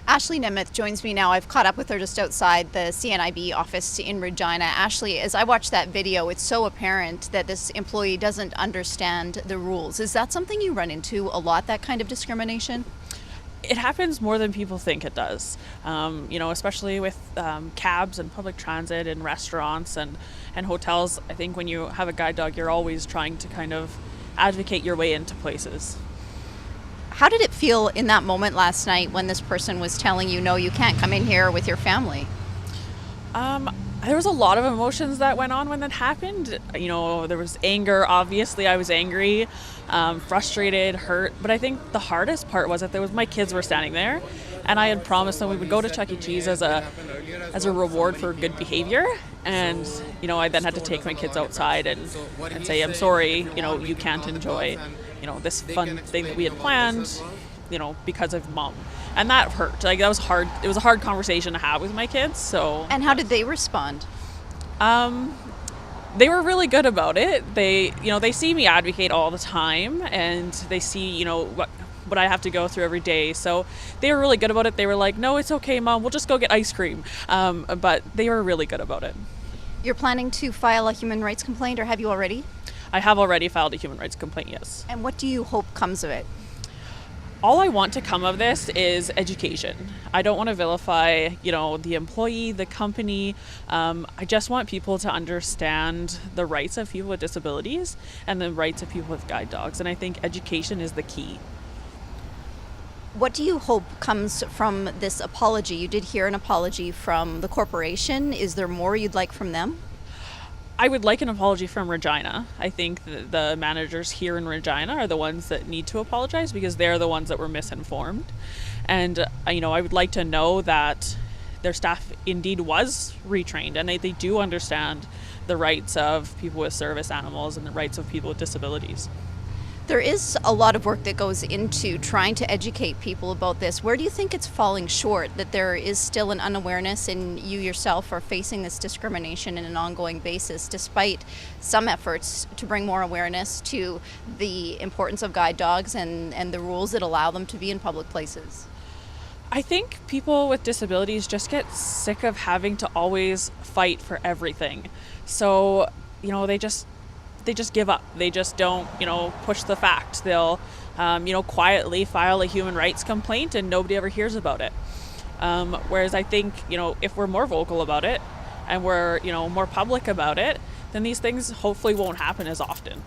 Ashley Nemeth joins me now. I've caught up with her just outside the CNIB office in Regina. Ashley, as I watch that video, it's so apparent that this employee doesn't understand the rules. Is that something you run into a lot, that kind of discrimination? It happens more than people think it does, especially with cabs and public transit and restaurants and hotels. I think when you have a guide dog, you're always trying to kind of advocate your way into places. How did it feel in that moment last night when this person was telling you, no, you can't come in here with your family? There was a lot of emotions that went on when that happened. There was anger. Obviously, I was angry, frustrated, hurt. But I think the hardest part was that my kids were standing there, and I had promised them we would go to Chuck E. Cheese as a reward for good behavior. And I then had to take my kids outside and say, I'm sorry. You can't enjoy this fun thing that we had planned. Because of mom. And that hurt. That was hard. It was a hard conversation to have with my kids. And how did they respond? They were really good about it. They see me advocate all the time, and they see, what I have to go through every day. So they were really good about it. They were like, no, it's okay, Mom. We'll just go get ice cream. But they were really good about it. You're planning to file a human rights complaint, or have you already? I have already filed a human rights complaint, yes. And what do you hope comes of it? All I want to come of this is education. I don't want to vilify, the employee, the company. I just want people to understand the rights of people with disabilities and the rights of people with guide dogs. And I think education is the key. What do you hope comes from this apology? You did hear an apology from the corporation. Is there more you'd like from them? I would like an apology from Regina. I think the managers here in Regina are the ones that need to apologize because they're the ones that were misinformed. And, I would like to know that their staff indeed was retrained and they do understand the rights of people with service animals and the rights of people with disabilities. There is a lot of work that goes into trying to educate people about this. Where do you think it's falling short, that there is still an unawareness and you yourself are facing this discrimination in an ongoing basis, despite some efforts to bring more awareness to the importance of guide dogs and the rules that allow them to be in public places? I think people with disabilities just get sick of having to always fight for everything. So, they just give up. They just don't, push the fact. They'll, quietly file a human rights complaint and nobody ever hears about it. Whereas I think, if we're more vocal about it and we're, more public about it, then these things hopefully won't happen as often.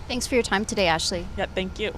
Thanks for your time today, Ashley. Yeah, thank you.